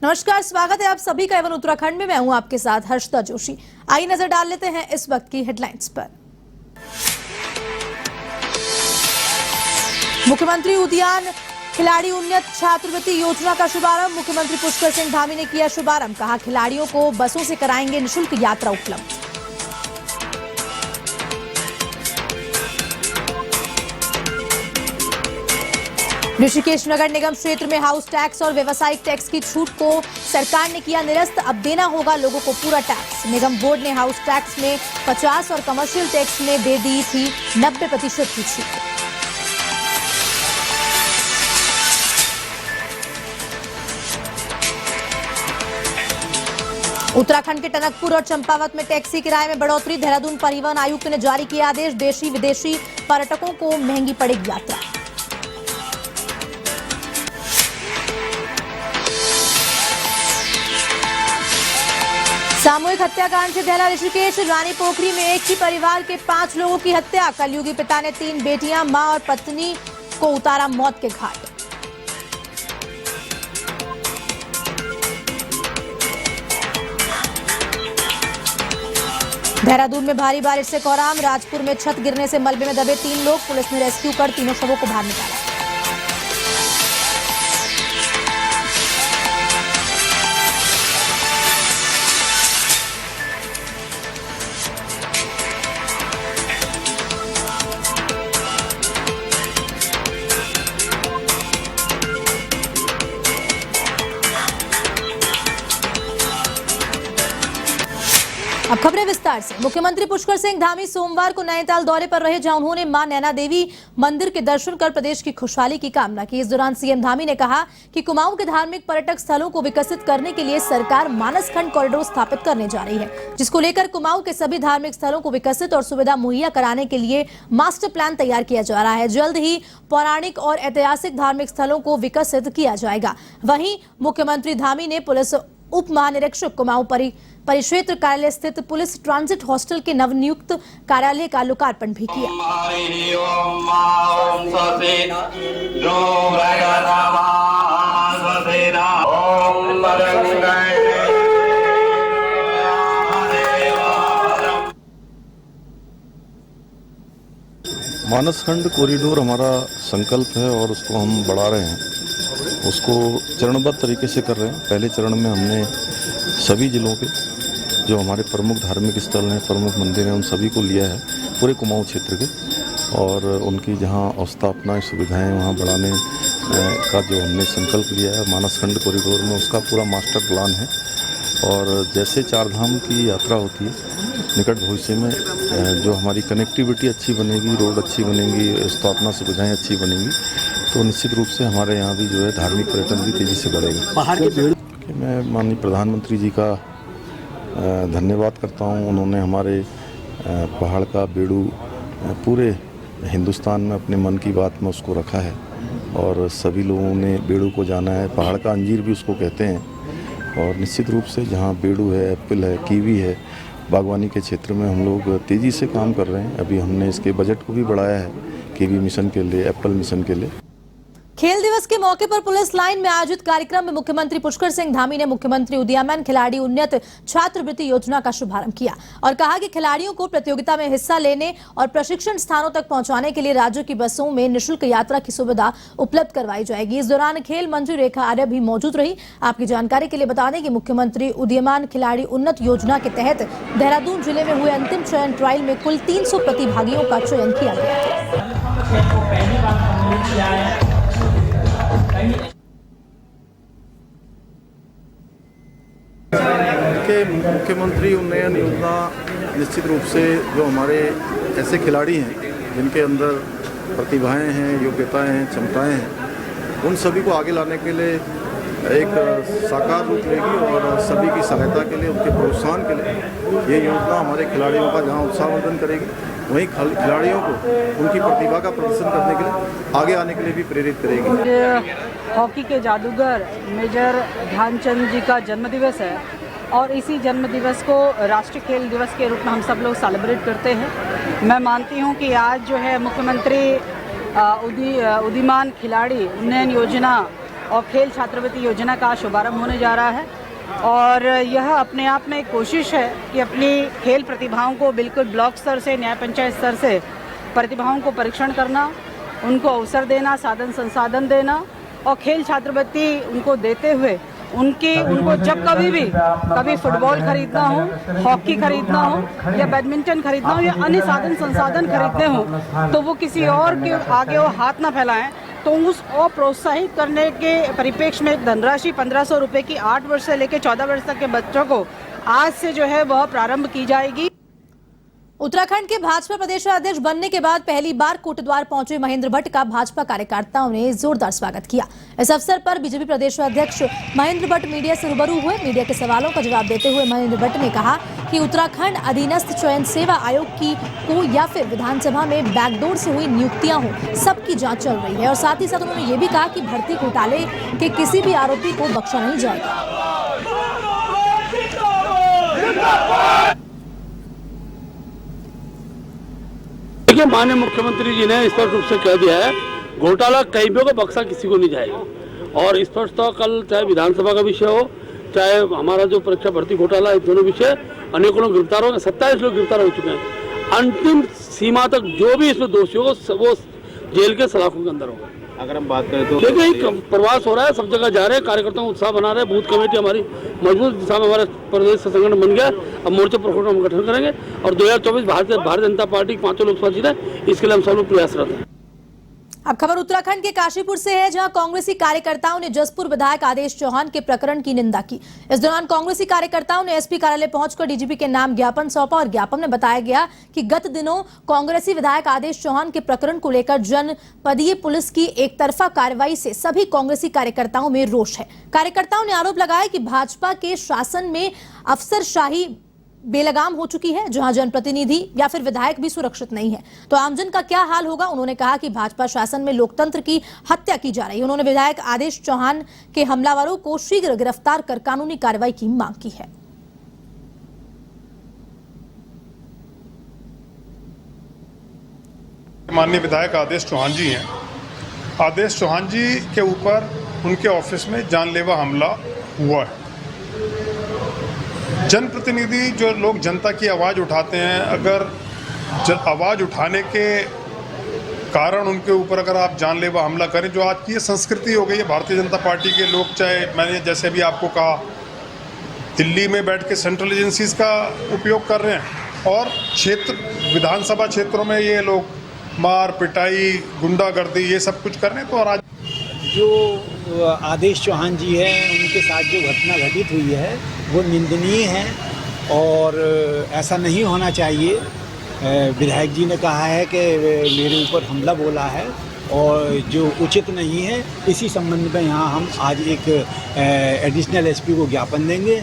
नमस्कार, स्वागत है आप सभी का एवन उत्तराखंड में। मैं हूं आपके साथ हर्षिता जोशी। आइए नजर डाल लेते हैं इस वक्त की हेडलाइंस पर। मुख्यमंत्री उद्यान खिलाड़ी उन्नत छात्रवृत्ति योजना का शुभारंभ। मुख्यमंत्री पुष्कर सिंह धामी ने किया शुभारंभ। कहा, खिलाड़ियों को बसों से कराएंगे निःशुल्क यात्रा उपलब्ध। ऋषिकेश नगर निगम क्षेत्र में हाउस टैक्स और व्यवसायिक टैक्स की छूट को सरकार ने किया निरस्त। अब देना होगा लोगों को पूरा टैक्स। निगम बोर्ड ने हाउस टैक्स में 50 और कमर्शियल टैक्स में दे दी थी 90% की छूट। उत्तराखंड के टनकपुर और चंपावत में टैक्सी किराए में बढ़ोतरी। देहरादून परिवहन आयुक्त ने जारी किया आदेश। देशी विदेशी पर्यटकों को महंगी पड़ेगी यात्रा। सामूहिक हत्याकांड से दहला ऋषिकेश। रानी पोखरी में एक ही परिवार के 5 लोगों की हत्या। कलयुगी पिता ने 3 बेटियां, मां और पत्नी को उतारा मौत के घाट। देहरादून में भारी बारिश से कोहराम। राजपुर में छत गिरने से मलबे में दबे 3 लोग। पुलिस ने रेस्क्यू कर तीनों शवों को बाहर निकाला। अब खबरें विस्तार से। मुख्यमंत्री पुष्कर सिंह धामी सोमवार को नैनीताल दौरे पर रहे, जहां उन्होंने मां नैना देवी मंदिर के दर्शन कर प्रदेश की खुशहाली की कामना की। इस दौरान सीएम धामी ने कहा कि कुमाऊं के धार्मिक पर्यटक स्थलों को विकसित करने के लिए सरकार मानस खंड कॉरिडोर स्थापित करने जा रही है, जिसको लेकर कुमाऊं के सभी धार्मिक स्थलों को विकसित और सुविधा मुहैया कराने के लिए मास्टर प्लान तैयार किया जा रहा है। जल्द ही पौराणिक और ऐतिहासिक धार्मिक स्थलों को विकसित किया जाएगा। वहीं मुख्यमंत्री धामी ने पुलिस उप महानिरीक्षक कुमाऊं परिक्षेत्र कार्यालय स्थित पुलिस ट्रांजिट हॉस्टल के नवनियुक्त कार्यालय का लोकार्पण भी किया। मानसखंड कॉरिडोर हमारा संकल्प है और उसको हम बढ़ा रहे हैं। उसको चरणबद्ध तरीके से कर रहे हैं। पहले चरण में हमने सभी जिलों के जो हमारे प्रमुख धार्मिक स्थल हैं, प्रमुख मंदिर हैं, उन सभी को लिया है, पूरे कुमाऊं क्षेत्र के, और उनकी जहां अवस्थापना सुविधाएं वहां बढ़ाने का जो हमने संकल्प लिया है मानसखंड कॉरिडोर में, उसका पूरा मास्टर प्लान है। और जैसे 4 धाम की यात्रा होती है, निकट भविष्य में जो हमारी कनेक्टिविटी अच्छी बनेगी, रोड अच्छी बनेगी, स्थापना सुविधाएं अच्छी बनेंगी, तो निश्चित रूप से हमारे यहाँ भी जो है धार्मिक पर्यटन भी तेज़ी से बढ़ेगा। बाहर के मैं माननीय प्रधानमंत्री जी का धन्यवाद करता हूँ। उन्होंने हमारे पहाड़ का बेड़ू पूरे हिंदुस्तान में अपने मन की बात में उसको रखा है और सभी लोगों ने बेड़ू को जाना है। पहाड़ का अंजीर भी उसको कहते हैं। और निश्चित रूप से जहाँ बेड़ू है, एप्पल है, कीवी है, बागवानी के क्षेत्र में हम लोग तेज़ी से काम कर रहे हैं। अभी हमने इसके बजट को भी बढ़ाया है कीवी मिशन के लिए, एप्पल मिशन के लिए। खेल दिवस के मौके पर पुलिस लाइन में आयोजित कार्यक्रम में मुख्यमंत्री पुष्कर सिंह धामी ने मुख्यमंत्री उदीयमान खिलाड़ी उन्नत छात्रवृत्ति योजना का शुभारंभ किया और कहा कि खिलाड़ियों को प्रतियोगिता में हिस्सा लेने और प्रशिक्षण स्थानों तक पहुंचाने के लिए राज्य की बसों में निःशुल्क यात्रा की सुविधा उपलब्ध करवाई जाएगी। इस दौरान खेल मंत्री रेखा आर्य भी मौजूद रही। आपकी जानकारी के लिए बता दें कि मुख्यमंत्री उदीयमान खिलाड़ी उन्नत योजना के तहत देहरादून जिले में हुए अंतिम चयन ट्रायल में कुल 300 प्रतिभागियों का चयन किया गया। मुख्यमंत्री उन्नयन योजना निश्चित रूप से जो हमारे ऐसे खिलाड़ी हैं जिनके अंदर प्रतिभाएं हैं, योग्यताएं हैं, क्षमताएं हैं, उन सभी को आगे लाने के लिए एक साकार रूप लेगी और सभी की सहायता के लिए, उनके प्रोत्साहन के लिए ये योजना हमारे खिलाड़ियों का जहां उत्साहवर्धन करेगी, वहीं खिलाड़ियों को उनकी प्रतिभा का प्रदर्शन करने के लिए आगे आने के लिए भी प्रेरित करेगी। हॉकी के जादूगर मेजर ध्यानचंद जी का जन्मदिवस है और इसी जन्मदिवस को राष्ट्रीय खेल दिवस के रूप में हम सब लोग सेलिब्रेट करते हैं। मैं मानती हूं कि आज जो है मुख्यमंत्री उदीयमान खिलाड़ी उन्नयन योजना और खेल छात्रवृत्ति योजना का शुभारंभ होने जा रहा है। और यह अपने आप में एक कोशिश है कि अपनी खेल प्रतिभाओं को बिल्कुल ब्लॉक स्तर से, न्याय पंचायत स्तर से प्रतिभाओं को परीक्षण करना, उनको अवसर देना, साधन संसाधन देना और खेल छात्रवृत्ति उनको देते हुए उनको जब कभी फुटबॉल खरीदना हो, हॉकी खरीदना हो या बैडमिंटन खरीदना हो या अन्य साधन संसाधन खरीदने हो तो वो किसी और के आगे वो हाथ ना फैलाएं। तो उस और प्रोत्साहित करने के परिप्रेक्ष्य में एक धनराशि 1500 रुपये की 8 वर्ष से लेकर 14 वर्ष तक के बच्चों को आज से जो है वह प्रारंभ की जाएगी। उत्तराखंड के भाजपा प्रदेश अध्यक्ष बनने के बाद पहली बार कोटद्वार पहुंचे महेंद्र भट्ट का भाजपा कार्यकर्ताओं ने जोरदार स्वागत किया। इस अवसर पर बीजेपी प्रदेश अध्यक्ष महेंद्र भट्ट मीडिया से रूबरू हुए। मीडिया के सवालों का जवाब देते हुए महेंद्र भट्ट ने कहा कि उत्तराखंड अधीनस्थ चयन सेवा आयोग की को या फिर विधानसभा में बैकडोर से हुई नियुक्तियां हो, सबकी जाँच चल रही है। और साथ ही साथ उन्होंने ये भी कहा कि भर्ती घोटाले के किसी भी आरोपी को बख्शा नहीं जाएगा। देखिए, माननीय मुख्यमंत्री जी ने स्पष्ट रूप से कह दिया है घोटाला कहीं भी होगा, बक्सा किसी को नहीं जाएगा। और स्पष्ट तो कल चाहे विधानसभा का विषय हो, चाहे हमारा जो परीक्षा भर्ती घोटाला है, दोनों विषय अनेकों लोग गिरफ्तार हो गए, 27 लोग गिरफ्तार हो चुके हैं। अंतिम सीमा तक जो भी इसमें दोषी होगा वो जेल के सलाखों के अंदर होगा। अगर हम बात करें तो देखिए, प्रवास हो रहा है, सब जगह जा रहे हैं, कार्यकर्ताओं को उत्साह बना रहे हैं। बूथ कमेटी हमारी मजबूत दिशा में, हमारा प्रदेश से संगठन बन गया। अब मोर्चा प्रकोष्ठ हम गठन करेंगे और 2024 भारतीय जनता पार्टी 5 लोकसभा जीते, इसके लिए हम सब लोग प्रयासरत हैं। अब खबर उत्तराखंड के काशीपुर से है, जहां कांग्रेसी कार्यकर्ताओं ने जसपुर विधायक आदेश चौहान के प्रकरण की निंदा की। इस दौरान कांग्रेसी कार्यकर्ताओं ने एसपी कार्यालय पहुंचकर डीजीपी के नाम ज्ञापन सौंपा और ज्ञापन में बताया गया कि गत दिनों कांग्रेसी विधायक आदेश चौहान के प्रकरण को लेकर जनपदीय पुलिस की एक तरफा कार्रवाई से सभी कांग्रेसी कार्यकर्ताओं में रोष है। कार्यकर्ताओं ने आरोप लगाया कि भाजपा के शासन में अफसरशाही बेलगाम हो चुकी है, जहां जनप्रतिनिधि या फिर विधायक भी सुरक्षित नहीं है, तो आमजन का क्या हाल होगा। उन्होंने कहा कि भाजपा शासन में लोकतंत्र की हत्या की जा रही है। उन्होंने विधायक आदेश चौहान के हमलावरों को शीघ्र गिरफ्तार कर कानूनी कार्रवाई की मांग की है। माननीय विधायक आदेश चौहान जी हैं। आदेश चौहान जी के ऊपर उनके ऑफिस में जानलेवा हमला हुआ है। जनप्रतिनिधि जो लोग जनता की आवाज़ उठाते हैं, अगर आवाज़ उठाने के कारण उनके ऊपर अगर आप जानलेवा हमला करें, जो आज की ये संस्कृति हो गई है भारतीय जनता पार्टी के लोग, चाहे मैंने जैसे भी आपको कहा दिल्ली में बैठ के सेंट्रल एजेंसीज का उपयोग कर रहे हैं और विधानसभा क्षेत्रों में ये लोग मार पिटाई, गुंडागर्दी ये सब कुछ कर रहे हैं। तो आज जो आदेश चौहान जी हैं, उनके साथ जो घटना घटित हुई है वो निंदनीय है और ऐसा नहीं होना चाहिए। विधायक जी ने कहा है कि मेरे ऊपर हमला बोला है और जो उचित नहीं है। इसी संबंध में यहाँ हम आज एक एडिशनल एसपी को ज्ञापन देंगे।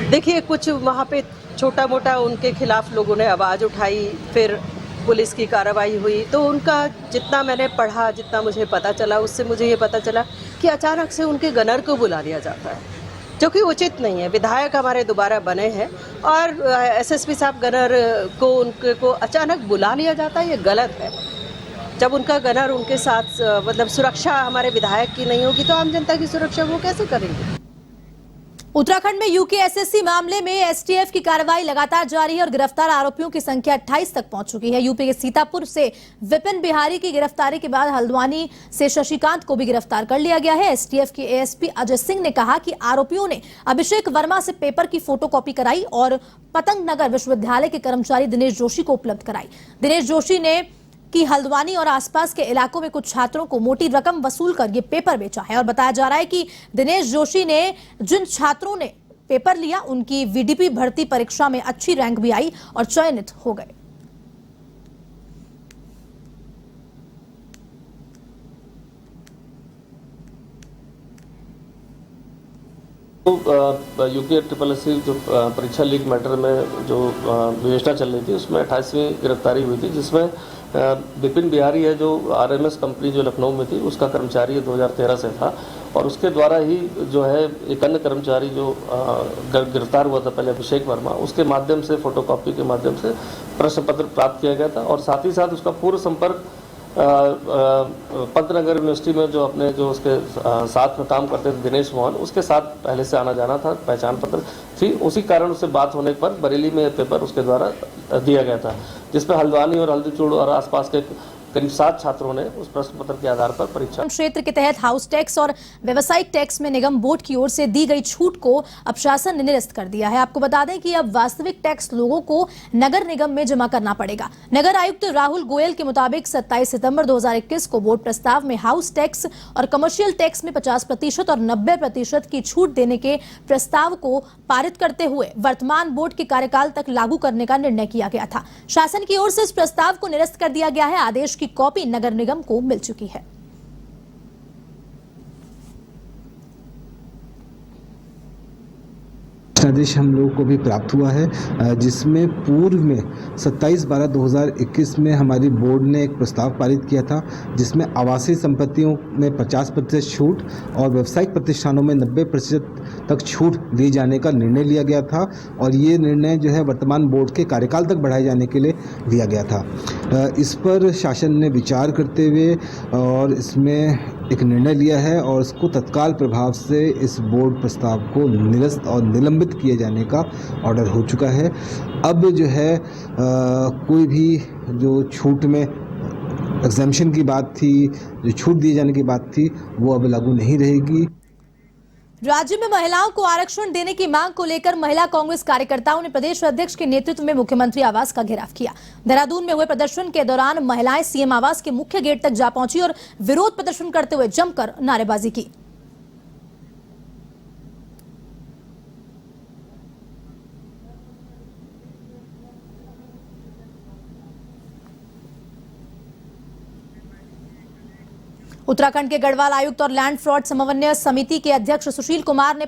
देखिए, कुछ वहाँ पे छोटा मोटा उनके खिलाफ लोगों ने आवाज़ उठाई, फिर पुलिस की कार्रवाई हुई। तो उनका जितना मैंने पढ़ा, जितना मुझे पता चला, उससे मुझे ये पता चला कि अचानक से उनके गनर को बुला लिया जाता है, जो कि उचित नहीं है। विधायक हमारे दोबारा बने हैं और एसएसपी साहब गनर को उनको अचानक बुला लिया जाता है, ये गलत है। जब उनका गनर उनके साथ मतलब सुरक्षा हमारे विधायक की नहीं होगी तो आम जनता की सुरक्षा वो कैसे करेंगे। उत्तराखंड में यूकेएसएससी मामले में एसटीएफ की कार्रवाई लगातार जारी है और गिरफ्तार आरोपियों की संख्या 28 तक पहुंच चुकी है। यूपी के सीतापुर से विपिन बिहारी की गिरफ्तारी के बाद हल्द्वानी से शशिकांत को भी गिरफ्तार कर लिया गया है। एसटीएफ के एएसपी अजय सिंह ने कहा कि आरोपियों ने अभिषेक वर्मा से पेपर की फोटोकॉपी कराई और पतंग नगर विश्वविद्यालय के कर्मचारी दिनेश जोशी को उपलब्ध कराई। दिनेश जोशी ने कि हल्द्वानी और आसपास के इलाकों में कुछ छात्रों को मोटी रकम वसूल कर ये पेपर बेचा है और बताया जा रहा है कि दिनेश जोशी ने जिन छात्रों ने पेपर लिया उनकी वीडीपी भर्ती परीक्षा में अच्छी रैंक भी आई और चयनित हो गए। तो यूके SSSC जो परीक्षा लीक मैटर में जो विवेचना चल रही थी उसमें 28वीं गिरफ्तारी हुई थी, जिसमें विपिन बिहारी है जो RMS कंपनी जो लखनऊ में थी उसका कर्मचारी 2013 से था और उसके द्वारा ही जो है एक अन्य कर्मचारी जो गिरफ्तार हुआ था पहले अभिषेक वर्मा, उसके माध्यम से फोटोकॉपी के माध्यम से प्रश्न पत्र प्राप्त किया गया था और साथ ही साथ उसका पूर्व संपर्क पंतनगर यूनिवर्सिटी में जो अपने जो उसके साथ में काम करते थे दिनेश मोहन, उसके साथ पहले से आना जाना था, पहचान पत्र थी, उसी कारण उससे बात होने पर बरेली में पेपर उसके द्वारा दिया गया था, जिसमें हल्द्वानी और हल्दीचूड़ और आसपास के करीब 7 छात्रों ने उस प्रश्न पत्र के आधार पर परीक्षा। क्षेत्र के तहत हाउस टैक्स और व्यावसायिक टैक्स में निगम बोर्ड की ओर से दी गई छूट को अब शासन ने निरस्त कर दिया है। आपको बता दें कि अब वास्तविक टैक्स लोगों को नगर निगम में जमा करना पड़ेगा। नगर आयुक्त राहुल गोयल के मुताबिक 27 सितंबर 2021 को बोर्ड प्रस्ताव में हाउस टैक्स और कमर्शियल टैक्स में 50% और 90% की छूट देने के प्रस्ताव को पारित करते हुए वर्तमान बोर्ड के कार्यकाल तक लागू करने का निर्णय किया गया था। शासन की ओर से इस प्रस्ताव को निरस्त कर दिया गया है। आदेश की कॉपी नगर निगम को मिल चुकी है। आदेश हम लोगों को भी प्राप्त हुआ है, जिसमें पूर्व में 27/12/2021 में हमारी बोर्ड ने एक प्रस्ताव पारित किया था, जिसमें आवासीय संपत्तियों में 50% छूट और व्यावसायिक प्रतिष्ठानों में 90% तक छूट दिए जाने का निर्णय लिया गया था। और ये निर्णय जो है वर्तमान बोर्ड के कार्यकाल तक बढ़ाए जाने के लिए दिया गया था। इस पर शासन ने विचार करते हुए और इसमें एक निर्णय लिया है और इसको तत्काल प्रभाव से इस बोर्ड प्रस्ताव को निरस्त और निलंबित किए जाने का ऑर्डर हो चुका है। अब जो है कोई भी जो छूट में एग्जेम्पशन की बात थी, जो छूट दिए जाने की बात थी, वो अब लागू नहीं रहेगी। राज्य में महिलाओं को आरक्षण देने की मांग को लेकर महिला कांग्रेस कार्यकर्ताओं ने प्रदेश अध्यक्ष के नेतृत्व में मुख्यमंत्री आवास का घेराव किया। देहरादून में हुए प्रदर्शन के दौरान महिलाएं सीएम आवास के मुख्य गेट तक जा पहुंची और विरोध प्रदर्शन करते हुए जमकर नारेबाजी की। उत्तराखंड के गढ़वाल आयुक्त और लैंड फ्रॉड समन्वय समिति के अध्यक्ष सुशील कुमार ने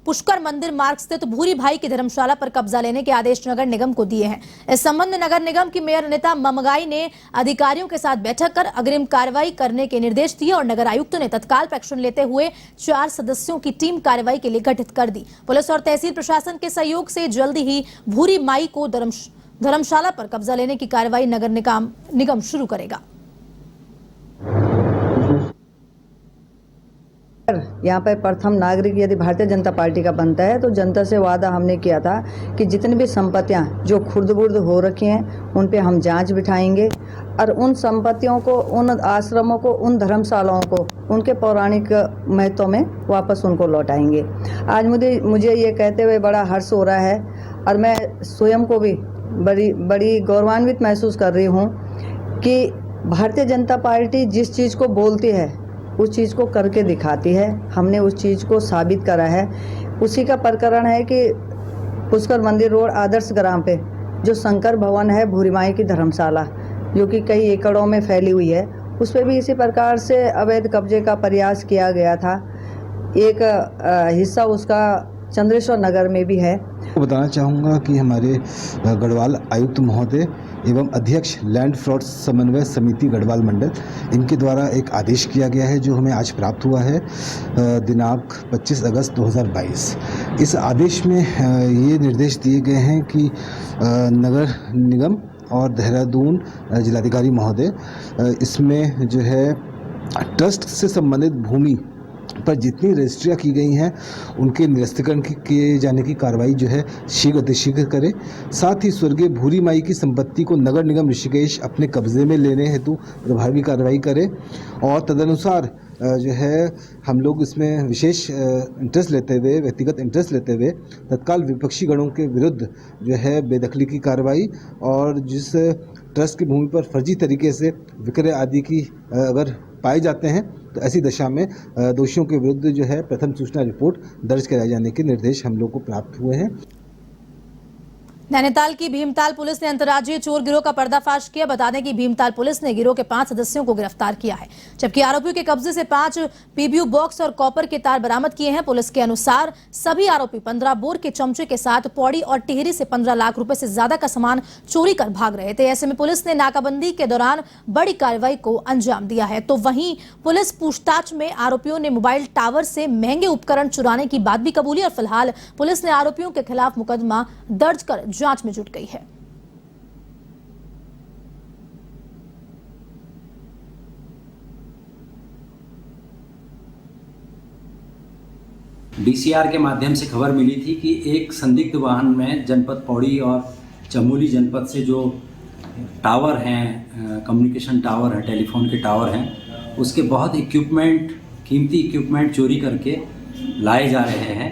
पुष्कर मंदिर मार्ग स्थित भूरी भाई की धर्मशाला पर कब्जा लेने के आदेश नगर निगम को दिए हैं। इस संबंध में नगर निगम की मेयर अनिता ममगाई ने अधिकारियों के साथ बैठक कर अग्रिम कार्रवाई करने के निर्देश दिए और नगर आयुक्त ने तत्काल एक्शन लेते हुए 4 सदस्यों की टीम कार्रवाई के लिए गठित कर दी। पुलिस और तहसील प्रशासन के सहयोग से जल्दी ही भूरी माई को धर्मशाला पर कब्जा लेने की कार्रवाई नगर निगम शुरू करेगा। यहाँ पर प्रथम नागरिक यदि भारतीय जनता पार्टी का बनता है तो जनता से वादा हमने किया था कि जितनी भी संपत्तियाँ जो खुर्द-बुर्द हो रखी हैं उन पे हम जांच बिठाएंगे और उन संपत्तियों को, उन आश्रमों को, उन धर्मशालाओं को उनके पौराणिक महत्व में वापस उनको लौटाएंगे। आज मुझे ये कहते हुए बड़ा हर्ष हो रहा है और मैं स्वयं को भी बड़ी गौरवान्वित महसूस कर रही हूँ कि भारतीय जनता पार्टी जिस चीज़ को बोलती है उस चीज़ को करके दिखाती है। हमने उस चीज़ को साबित करा है। उसी का प्रकरण है कि पुष्कर मंदिर रोड आदर्श ग्राम पे जो शंकर भवन है, भूरी माई की धर्मशाला जो कि कई एकड़ों में फैली हुई है, उस पर भी इसी प्रकार से अवैध कब्जे का प्रयास किया गया था। एक हिस्सा उसका चंद्रेश्वर नगर में भी है। बताना चाहूँगा कि हमारे गढ़वाल आयुक्त महोदय एवं अध्यक्ष लैंड फ्रॉड समन्वय समिति गढ़वाल मंडल, इनके द्वारा एक आदेश किया गया है जो हमें आज प्राप्त हुआ है दिनांक 25 अगस्त 2022। इस आदेश में ये निर्देश दिए गए हैं कि नगर निगम और देहरादून जिलाधिकारी महोदय इसमें जो है ट्रस्ट से संबंधित भूमि पर जितनी रजिस्ट्रियाँ की गई हैं उनके निरस्तीकरण किए जाने की कार्रवाई जो है शीघ्र अतिशीघ्र करे। साथ ही स्वर्गीय भूरी माई की संपत्ति को नगर निगम ऋषिकेश अपने कब्जे में लेने हेतु प्रभावी कार्रवाई करे और तदनुसार जो है हम लोग इसमें विशेष इंटरेस्ट लेते हुए, व्यक्तिगत इंटरेस्ट लेते हुए तत्काल विपक्षी गणों के विरुद्ध जो है बेदखली की कार्रवाई और जिस ट्रस्ट की भूमि पर फर्जी तरीके से विक्रय आदि की अगर पाए जाते हैं तो ऐसी दशा में दोषियों के विरुद्ध जो है प्रथम सूचना रिपोर्ट दर्ज कराए जाने के निर्देश हम लोग को प्राप्त हुए हैं। नैनीताल की भीमताल पुलिस ने अंतर्राज्यीय चोर गिरोह का पर्दाफाश किया। बता दें कि भीमताल पुलिस ने गिरोह के 5 सदस्यों को गिरफ्तार किया है, जबकि आरोपियों के कब्जे से 5 पीबीयू बॉक्स और कॉपर के तार बरामद किए हैं। पुलिस के अनुसार सभी आरोपी 15 बोर के चमचे के साथ पौड़ी और टिहरी से 15 लाख रुपए से ज्यादा का सामान चोरी कर भाग रहे थे। ऐसे में पुलिस ने नाकाबंदी के दौरान बड़ी कार्रवाई को अंजाम दिया है। तो वहीं पुलिस पूछताछ में आरोपियों ने मोबाइल टावर से महंगे उपकरण चुराने की बात भी कबूली और फिलहाल पुलिस ने आरोपियों के खिलाफ मुकदमा दर्ज कर जांच में जुट गई है। डीसीआर के माध्यम से खबर मिली थी कि एक संदिग्ध वाहन में जनपद पौड़ी और चमोली जनपद से जो टावर हैं, कम्युनिकेशन टावर है, टेलीफोन के टावर हैं, उसके बहुत कीमती इक्विपमेंट चोरी करके लाए जा रहे हैं।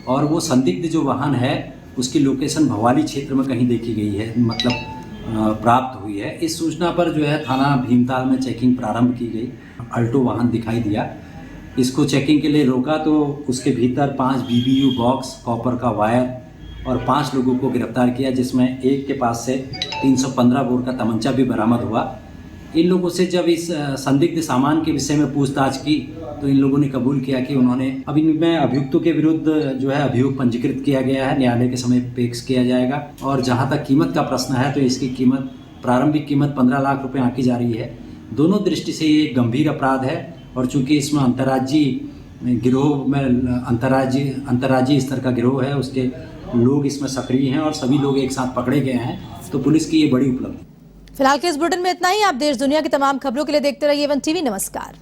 और वो संदिग्ध जो वाहन है उसकी लोकेशन भवाली क्षेत्र में कहीं देखी गई है, मतलब प्राप्त हुई है। इस सूचना पर जो है थाना भीमताल में चेकिंग प्रारंभ की गई। अल्टो वाहन दिखाई दिया, इसको चेकिंग के लिए रोका तो उसके भीतर 5 BBU बॉक्स, कॉपर का वायर और 5 लोगों को गिरफ्तार किया, जिसमें एक के पास से 315 बोर का तमंचा भी बरामद हुआ। इन लोगों से जब इस संदिग्ध सामान के विषय में पूछताछ की तो इन लोगों ने कबूल किया कि उन्होंने अभी इनमें अभियुक्तों के विरुद्ध जो है अभियोग पंजीकृत किया गया है, न्यायालय के समय पेश किया जाएगा। और जहां तक कीमत का प्रश्न है तो इसकी कीमत, प्रारंभिक कीमत 15 लाख रुपए आंकी जा रही है। दोनों दृष्टि से ये गंभीर अपराध है और चूंकि इसमें अंतर्राज्यीय गिरोह में अंतर्राज्यीय स्तर का गिरोह है, उसके लोग इसमें सक्रिय हैं और सभी लोग एक साथ पकड़े गए हैं, तो पुलिस की ये बड़ी उपलब्धि। फिलहाल के इस बुलेटिन में इतना ही। आप देश दुनिया की तमाम खबरों के लिए देखते रहिए 1 TV। नमस्कार।